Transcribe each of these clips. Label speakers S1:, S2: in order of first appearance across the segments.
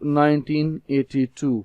S1: 1982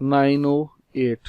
S1: 908,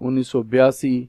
S1: 1982,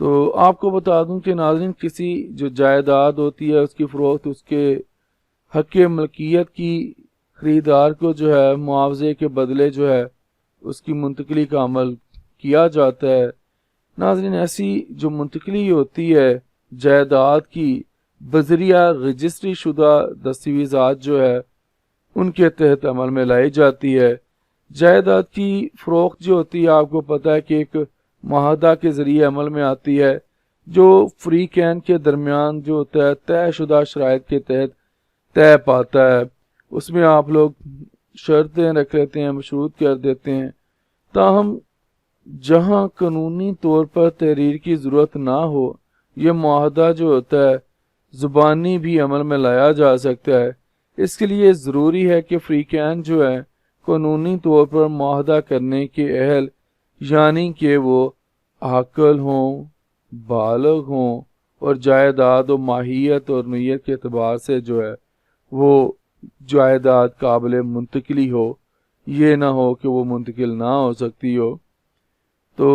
S1: تو آپ کو بتا دوں کہ ناظرین کسی جو جائیداد ہوتی ہے اس کی فروخت اس کے حق ملکیت کی خریدار کو جو ہے معاوضے کے بدلے جو ہے اس کی منتقلی کا عمل کیا جاتا ہے۔ ناظرین ایسی جو منتقلی ہوتی ہے جائیداد کی بذریعہ رجسٹری شدہ دستاویزات جو ہے ان کے تحت عمل میں لائی جاتی ہے۔ جائیداد کی فروخت جو ہوتی ہے آپ کو پتہ ہے کہ ایک معاہدہ کے ذریعے عمل میں آتی ہے جو فریقین کے درمیان جو ہوتا ہے طے شدہ شرائط کے تحت طے پاتا ہے۔ اس میں آپ لوگ شرطیں رکھ لیتے ہیں، مشروط کر دیتے ہیں، تاہم جہاں قانونی طور پر تحریر کی ضرورت نہ ہو یہ معاہدہ جو ہوتا ہے زبانی بھی عمل میں لایا جا سکتا ہے۔ اس کے لیے ضروری ہے کہ فریقین جو ہے قانونی طور پر معاہدہ کرنے کے اہل، یعنی کہ وہ عاقل ہوں، بالغ ہوں اور جائیداد و ماہیت اور نوعیت کے اعتبار سے جو ہے وہ جائیداد قابل منتقلی ہو، یہ نہ ہو کہ وہ منتقل نہ ہو سکتی ہو۔ تو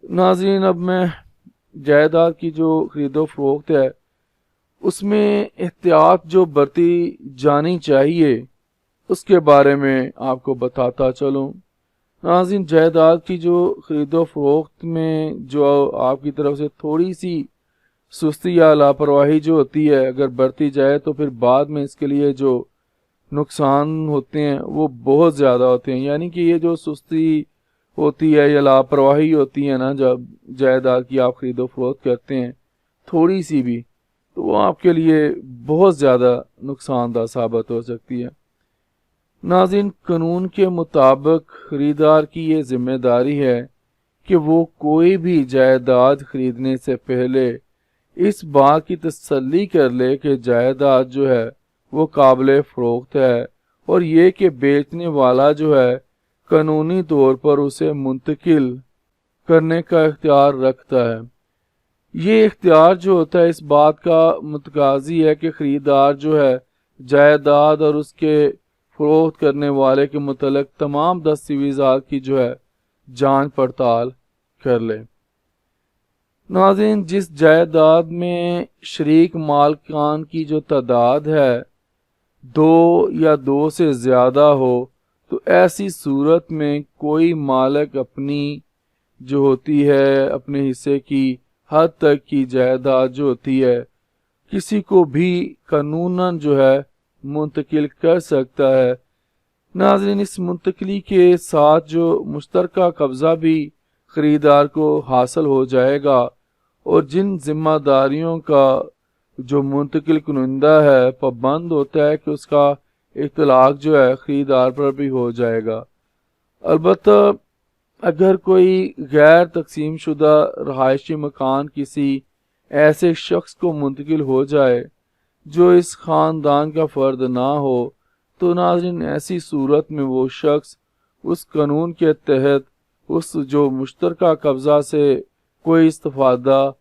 S1: ناظرین اب میں جائیداد کی جو خرید و فروخت ہے اس میں احتیاط جو برتی جانی چاہیے اس کے بارے میں آپ کو بتاتا چلوں۔ ناظرین جائیداد کی جو خرید و فروخت میں جو آپ کی طرف سے تھوڑی سی سستی یا لاپرواہی جو ہوتی ہے اگر برتی جائے تو پھر بعد میں اس کے لیے جو نقصان ہوتے ہیں وہ بہت زیادہ ہوتے ہیں، یعنی کہ یہ جو سستی ہوتی ہے یا لاپرواہی ہوتی ہے نا جب جائیداد کی آپ خرید و فروخت کرتے ہیں تھوڑی سی بھی، تو وہ آپ کے لیے بہت زیادہ نقصان دہ ثابت ہو سکتی ہے۔ ناظرین قانون کے مطابق خریدار کی یہ ذمہ داری ہے کہ وہ کوئی بھی جائیداد خریدنے سے پہلے اس بات کی تسلی کر لے کہ جائیداد جو ہے وہ قابل فروخت ہے اور یہ کہ بیچنے والا جو ہے قانونی طور پر اسے منتقل کرنے کا اختیار رکھتا ہے۔ یہ اختیار جو ہوتا ہے اس بات کا متقاضی ہے کہ خریدار جو ہے جائیداد اور اس کے فروخت کرنے والے کے متعلق تمام دستاویزات کی جو ہے جانچ پڑتال کر لے۔ ناظرین جس جائیداد میں شریک مالکان کی جو تعداد ہے 2 یا 2 سے زیادہ ہو تو ایسی صورت میں کوئی مالک اپنی جو ہوتی ہے اپنے حصے کی حد تک کی جائیداد جو ہوتی ہے کسی کو بھی قانوناً جو ہے منتقل کر سکتا ہے۔ ناظرین اس منتقلی کے ساتھ جو مشترکہ قبضہ بھی خریدار کو حاصل ہو جائے گا اور جن ذمہ داریوں کا جو منتقل کنندہ ہے پابند ہوتا ہے کہ اس کا اطلاق جو ہے خریدار پر بھی ہو جائے گا۔ البتہ اگر کوئی غیر تقسیم شدہ رہائشی مکان کسی ایسے شخص کو منتقل ہو جائے جو اس خاندان کا فرد نہ ہو تو ناظرین ایسی صورت میں وہ شخص اس قانون کے تحت اس جو مشترکہ قبضہ سے کوئی استفادہ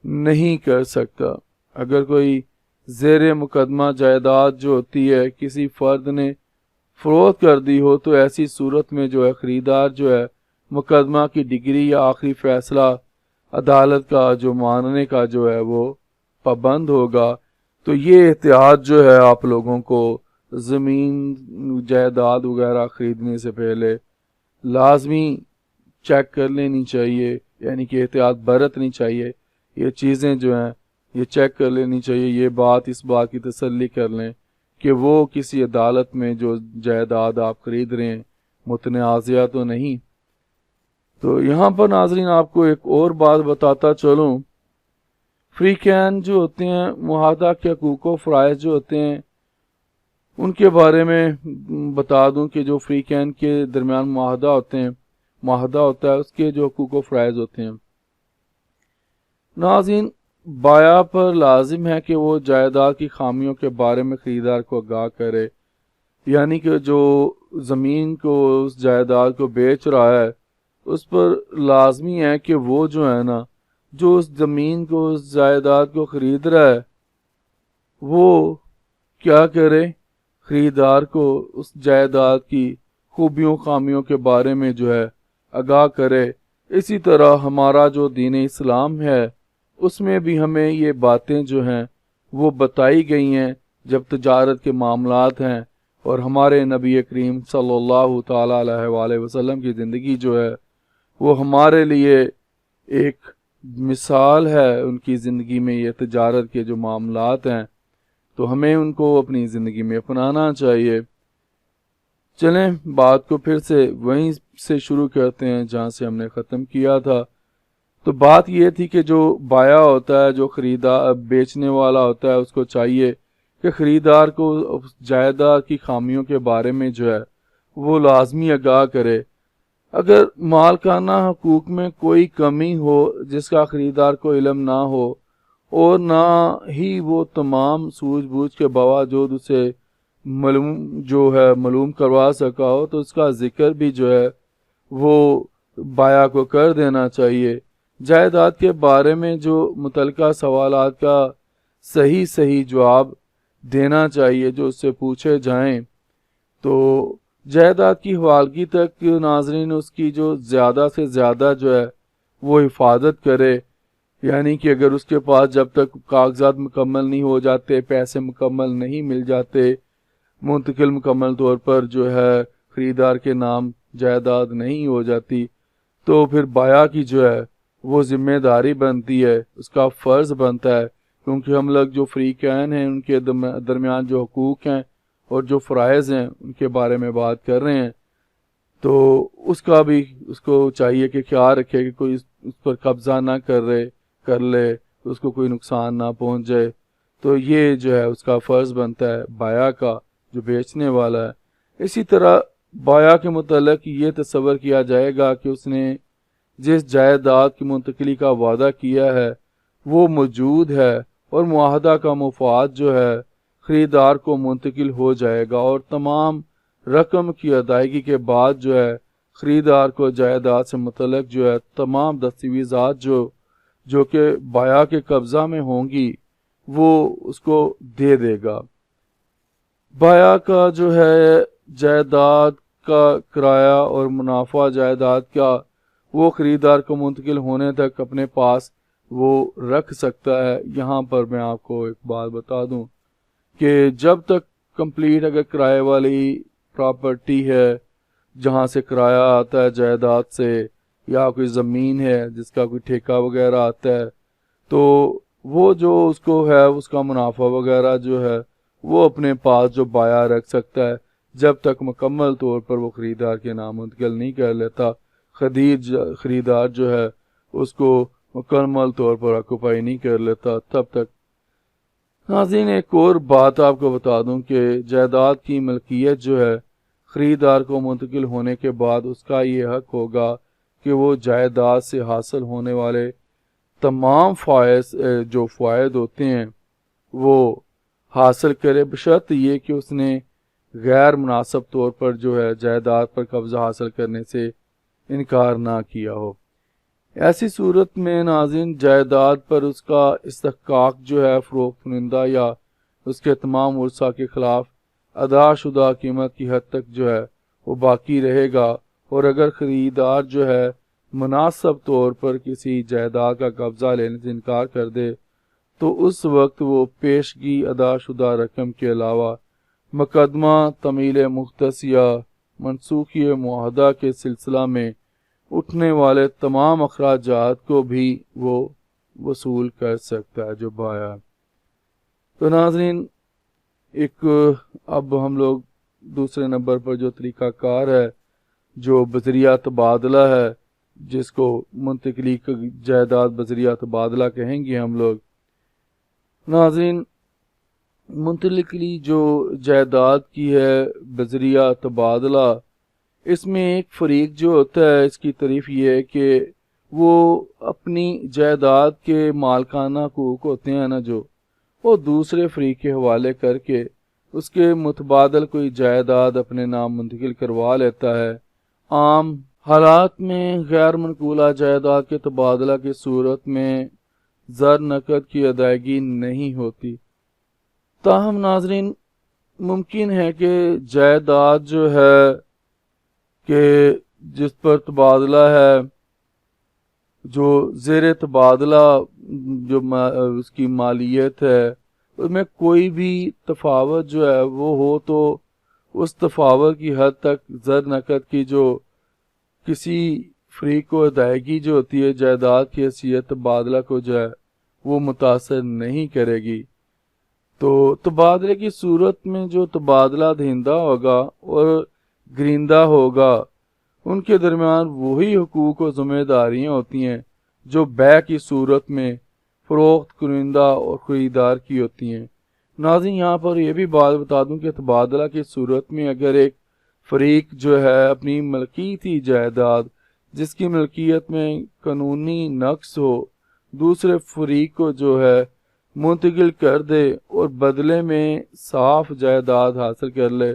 S1: نہیں کر سکتا۔ اگر کوئی زیر مقدمہ جائیداد جو ہوتی ہے کسی فرد نے فروخت کر دی ہو تو ایسی صورت میں جو ہے خریدار جو ہے مقدمہ کی ڈگری یا آخری فیصلہ عدالت کا جو ماننے کا جو ہے وہ پابند ہوگا۔ تو یہ احتیاط جو ہے آپ لوگوں کو زمین جائیداد وغیرہ خریدنے سے پہلے لازمی چیک کر لینی چاہیے، یعنی کہ احتیاط برتنی چاہیے۔ یہ چیزیں جو ہیں یہ چیک کر لینی چاہیے، یہ بات اس بات کی تسلی کر لیں کہ وہ کسی عدالت میں جو جائیداد آپ خرید رہے ہیں متنازعہ تو نہیں۔ تو یہاں پر ناظرین آپ کو ایک اور بات بتاتا چلوں، فریقین جو ہوتے ہیں معاہدہ کے حقوق و فرائض جو ہوتے ہیں ان کے بارے میں بتا دوں کہ جو فریقین کے درمیان معاہدہ ہوتا ہے اس کے جو حقوق و فرائض ہوتے ہیں۔ ناظرین بائع پر لازم ہے کہ وہ جائیداد کی خامیوں کے بارے میں خریدار کو آگاہ کرے، یعنی کہ جو زمین کو اس جائیداد کو بیچ رہا ہے اس پر لازمی ہے کہ وہ جو ہے نا جو اس زمین کو اس جائیداد کو خرید رہا ہے وہ کیا کرے، خریدار کو اس جائیداد کی خوبیوں خامیوں کے بارے میں جو ہے آگاہ کرے، اسی طرح ہمارا جو دین اسلام ہے اس میں بھی ہمیں یہ باتیں جو ہیں وہ بتائی گئی ہیں جب تجارت کے معاملات ہیں، اور ہمارے نبی کریم صلی اللہ تعالی علیہ وآلہ وسلم کی زندگی جو ہے وہ ہمارے لیے ایک مثال ہے۔ ان کی زندگی میں یہ تجارت کے جو معاملات ہیں تو ہمیں ان کو اپنی زندگی میں اپنانا چاہیے۔ چلیں بات کو پھر سے وہیں سے شروع کرتے ہیں جہاں سے ہم نے ختم کیا تھا۔ تو بات یہ تھی کہ جو بایا ہوتا ہے، جو خریدار بیچنے والا ہوتا ہے، اس کو چاہیے کہ خریدار کو جائیداد کی خامیوں کے بارے میں جو ہے وہ لازمی آگاہ کرے۔ اگر مالکانہ حقوق میں کوئی کمی ہو جس کا خریدار کو علم نہ ہو، اور نہ ہی وہ تمام سوجھ بوجھ کے باوجود اسے معلوم کروا سکا ہو، تو اس کا ذکر بھی جو ہے وہ بایا کو کر دینا چاہیے۔ جائیداد کے بارے میں جو متعلقہ سوالات کا صحیح جواب دینا چاہیے جو اس سے پوچھے جائیں۔ تو جائیداد کی حوالگی تک ناظرین اس کی جو زیادہ سے زیادہ جو ہے وہ حفاظت کرے، یعنی کہ اگر اس کے پاس جب تک کاغذات مکمل نہیں ہو جاتے، پیسے مکمل نہیں مل جاتے، منتقل مکمل طور پر جو ہے خریدار کے نام جائیداد نہیں ہو جاتی، تو پھر بایا کی جو ہے وہ ذمہ داری بنتی ہے، اس کا فرض بنتا ہے، کیونکہ ہم لوگ جو فریقین ہیں ان کے درمیان جو حقوق ہیں اور جو فرائض ہیں ان کے بارے میں بات کر رہے ہیں، تو اس کا بھی اس کو چاہیے کہ خیال رکھے کہ کوئی اس پر قبضہ نہ کر لے، اس کو کوئی نقصان نہ پہنچ جائے۔ تو یہ جو ہے اس کا فرض بنتا ہے بایا کا، جو بیچنے والا ہے۔ اسی طرح بایا کے متعلق یہ تصور کیا جائے گا کہ اس نے جس جائیداد کی منتقلی کا وعدہ کیا ہے وہ موجود ہے، اور معاہدہ کا مفاد جو ہے خریدار کو منتقل ہو جائے گا، اور تمام رقم کی ادائیگی کے بعد جو ہے خریدار کو جائیداد سے متعلق جو ہے تمام دستاویزات جو کہ بایا کے قبضہ میں ہوں گی وہ اس کو دے دے گا۔ بایا کا جو ہے جائیداد کا کرایہ اور منافع جائیداد کا وہ خریدار کو منتقل ہونے تک اپنے پاس وہ رکھ سکتا ہے۔ یہاں پر میں آپ کو ایک بات بتا دوں کہ جب تک کمپلیٹ اگر کرائے والی پراپرٹی ہے جہاں سے کرایہ آتا ہے جائیداد سے، یا کوئی زمین ہے جس کا کوئی ٹھیکہ وغیرہ آتا ہے، تو وہ جو اس کو ہے اس کا منافع وغیرہ جو ہے وہ اپنے پاس جو بایا رکھ سکتا ہے جب تک مکمل طور پر وہ خریدار کے نام منتقل نہیں کر لیتا، خریدار جو ہے اس کو مکمل طور پر آکوپائی نہیں کر لیتا تب تک۔ ناظرین ایک اور بات آپ کو بتا دوں کہ جائیداد کی ملکیت جو ہے خریدار کو منتقل ہونے کے بعد اس کا یہ حق ہوگا کہ وہ جائیداد سے حاصل ہونے والے تمام فوائد ہوتے ہیں وہ حاصل کرے، بشرط یہ کہ اس نے غیر مناسب طور پر جو ہے جائیداد پر قبضہ حاصل کرنے سے انکار نہ کیا ہو۔ ایسی صورت میں ناظرین جائیداد پر اس کا استحقاق جو ہے فروخت کنندہ یا اس کے تمام ورثاء کے خلاف ادا شدہ قیمت کی حد تک جو ہے وہ باقی رہے گا، اور اگر خریدار جو ہے مناسب طور پر کسی جائیداد کا قبضہ لینے سے انکار کر دے تو اس وقت وہ پیشگی ادا شدہ رقم کے علاوہ مقدمہ تمیل مختص یا منسوخی معاہدہ کے سلسلہ میں اٹھنے والے تمام اخراجات کو بھی وہ وصول کر سکتا ہے جو بایا۔ تو ناظرین ایک اب ہم لوگ دوسرے نمبر پر جو طریقہ کار ہے جو بذریعہ تبادلہ ہے، جس کو منتقلی جائیداد بذریعہ تبادلہ کہیں گے ہم لوگ۔ ناظرین منتقلی جو جائیداد کی ہے بذریعہ تبادلہ، اس میں ایک فریق جو ہوتا ہے اس کی تعریف یہ ہے کہ وہ اپنی جائیداد کے مالکانہ حقوق ہوتے ہیں نا جو وہ دوسرے فریق کے حوالے کر کے اس کے متبادل کوئی جائیداد اپنے نام منتقل کروا لیتا ہے۔ عام حالات میں غیر منقولہ جائیداد کے تبادلہ کی صورت میں زر نقد کی ادائیگی نہیں ہوتی، تاہم ناظرین ممکن ہے کہ جائیداد جو ہے کہ جس پر تبادلہ ہے جو زیر تبادلہ جو اس کی مالیت ہے اس میں کوئی بھی تفاوت جو ہے وہ ہو تو اس تفاوت کی حد تک زر نقد کی جو کسی فریق کو ادائیگی جو ہوتی ہے جائیداد کی حیثیت تبادلہ کو جو ہے وہ متاثر نہیں کرے گی۔ تو تبادلے کی صورت میں جو تبادلہ دہندہ ہوگا اور گریندا ہوگا ان کے درمیان وہی حقوق و ذمہ داریاں ہوتی ہیں جو بیع کی صورت میں فروخت کنندہ اور خریدار کی ہوتی ہیں۔ ناظرین یہاں پر یہ بھی بات بتا دوں کہ تبادلہ کی صورت میں اگر ایک فریق جو ہے اپنی ملکیتی جائیداد جس کی ملکیت میں قانونی نقص ہو دوسرے فریق کو جو ہے منتقل کر دے اور بدلے میں صاف جائیداد حاصل کر لے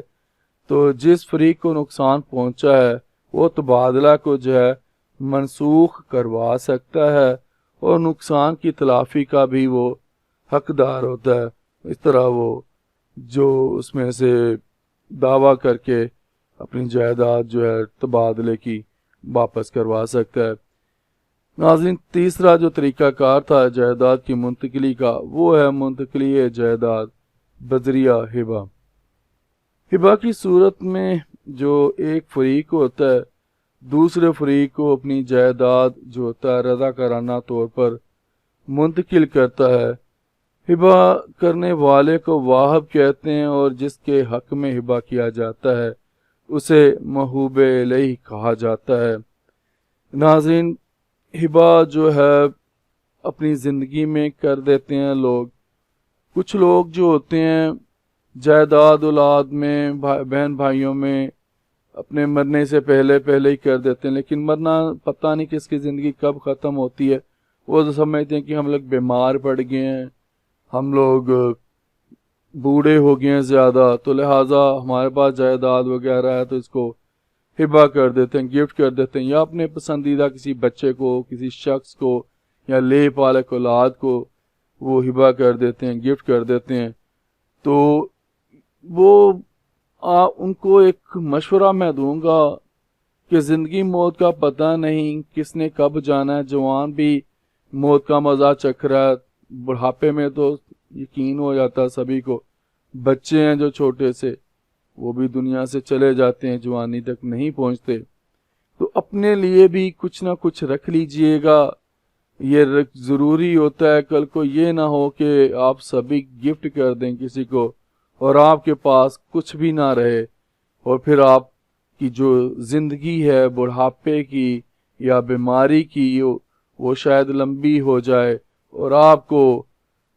S1: تو جس فریق کو نقصان پہنچا ہے وہ تبادلہ کو جو ہے منسوخ کروا سکتا ہے اور نقصان کی تلافی کا بھی وہ حقدار ہوتا ہے۔ اس طرح وہ جو اس میں سے دعویٰ کر کے اپنی جائیداد جو ہے تبادلے کی واپس کروا سکتا ہے۔ ناظرین تیسرا جو طریقہ کار تھا جائیداد کی منتقلی کا وہ ہے منتقلی جائیداد بذریعہ ہبہ۔ ہبہ کی صورت میں جو ایک فریق ہوتا ہے دوسرے فریق کو اپنی جائیداد جو ہوتا ہے رضاکارانہ طور پر منتقل کرتا ہے۔ ہبہ کرنے والے کو واہب کہتے ہیں اور جس کے حق میں ہبہ کیا جاتا ہے اسے موہوب الیہ کہا جاتا ہے۔ ناظرین ہبہ جو ہے اپنی زندگی میں کر دیتے ہیں لوگ، کچھ لوگ جو ہوتے ہیں جائیداد اولاد میں بہن بھائیوں میں اپنے مرنے سے پہلے ہی کر دیتے ہیں، لیکن مرنا پتہ نہیں کس کی زندگی کب ختم ہوتی ہے۔ وہ تو سمجھتے ہیں کہ ہم لوگ بیمار پڑ گئے ہیں، ہم لوگ بوڑھے ہو گئے ہیں زیادہ تو لہٰذا ہمارے پاس جائیداد وغیرہ ہے تو اس کو ہبہ کر دیتے ہیں، گفٹ کر دیتے ہیں، یا اپنے پسندیدہ کسی بچے کو کسی شخص کو یا لے پالک اولاد کو وہ ہبہ کر دیتے ہیں، گفٹ کر دیتے ہیں۔ تو وہ ان کو ایک مشورہ میں دوں گا کہ زندگی موت کا پتہ نہیں کس نے کب جانا ہے، جوان بھی موت کا مزہ چکھ رہا ہے، بڑھاپے میں تو یقین ہو جاتا ہے سبھی کو، بچے ہیں جو چھوٹے سے وہ بھی دنیا سے چلے جاتے ہیں، جوانی تک نہیں پہنچتے۔ تو اپنے لیے بھی کچھ نہ کچھ رکھ لیجئے گا، یہ ضروری ہوتا ہے کل کو یہ نہ ہو کہ آپ سبھی گفٹ کر دیں کسی کو اور آپ کے پاس کچھ بھی نہ رہے اور پھر آپ کی جو زندگی ہے بڑھاپے کی یا بیماری کی وہ شاید لمبی ہو جائے اور آپ کو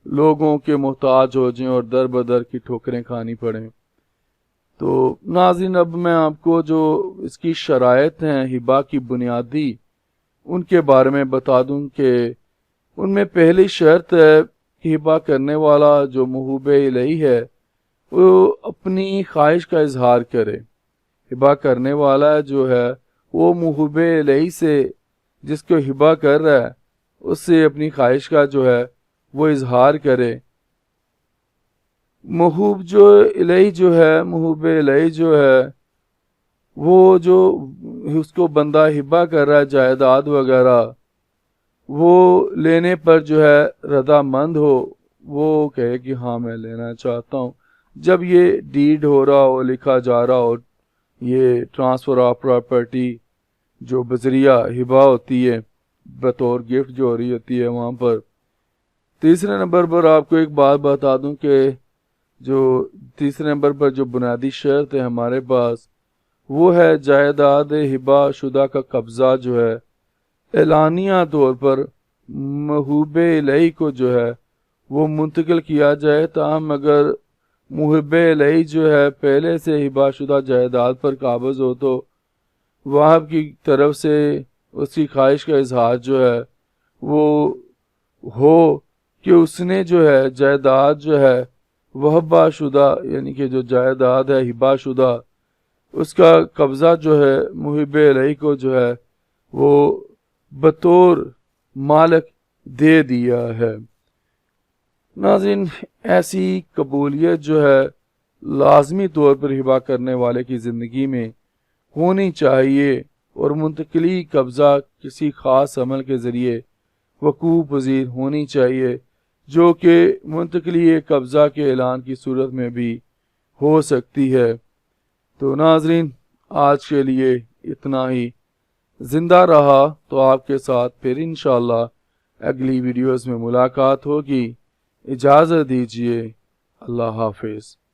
S1: لوگوں کے محتاج ہو جائیں اور در بدر کی ٹھوکریں کھانی پڑیں۔ تو ناظرین اب میں آپ کو جو اس کی شرائط ہیں ہبہ کی بنیادی ان کے بارے میں بتا دوں کہ ان میں پہلی شرط ہے کہ ہبہ کرنے والا جو موہوب الیہ ہے وہ اپنی خواہش کا اظہار کرے۔ ہبہ کرنے والا جو ہے وہ موہوب الیہ سے جس کو ہبہ کر رہا ہے اس سے اپنی خواہش کا جو ہے وہ اظہار کرے۔ موہوب الیہ جو ہے وہ جو اس کو بندہ ہبہ کر رہا ہے جائیداد وغیرہ وہ لینے پر جو ہے رضا مند ہو، وہ کہے کہ ہاں میں لینا چاہتا ہوں۔ جب یہ ڈیڈ ہو رہا ہو، لکھا جا رہا ہو، یہ ٹرانسفر آف پراپرٹی جو بذریعہ ہبہ ہوتی ہے بطور گفٹ جو ہو رہی ہوتی ہے وہاں پر۔ تیسرے نمبر پر آپ کو ایک بات بتا دوں کہ جو تیسرے نمبر پر جو بنیادی شرط ہے ہمارے پاس وہ ہے جائیداد ہبہ شدہ کا قبضہ جو ہے اعلانیہ طور پر موہوب الیہ کو جو ہے وہ منتقل کیا جائے، تاہم اگر موہوب الیہ جو ہے پہلے سے ہبہ شدہ جائیداد پر قابض ہو تو واہب کی طرف سے اس کی خواہش کا اظہار جو ہے وہ ہو کہ اس نے جو ہے جائیداد جو ہے وہبہ شدہ یعنی کہ جو جائیداد ہے ہبہ شدہ اس کا قبضہ جو ہے موہوب الیہ کو جو ہے وہ بطور مالک دے دیا ہے۔ ناظرین ایسی قبولیت جو ہے لازمی طور پر ہبہ کرنے والے کی زندگی میں ہونی چاہیے اور منتقلی قبضہ کسی خاص عمل کے ذریعے وقوع پذیر ہونی چاہیے، جو کہ منتقلی قبضہ کے اعلان کی صورت میں بھی ہو سکتی ہے۔ تو ناظرین، آج کے لیے اتنا ہی۔ زندہ رہا تو آپ کے ساتھ پھر انشاءاللہ اگلی ویڈیوز میں ملاقات ہوگی۔ اجازت دیجیے، اللہ حافظ۔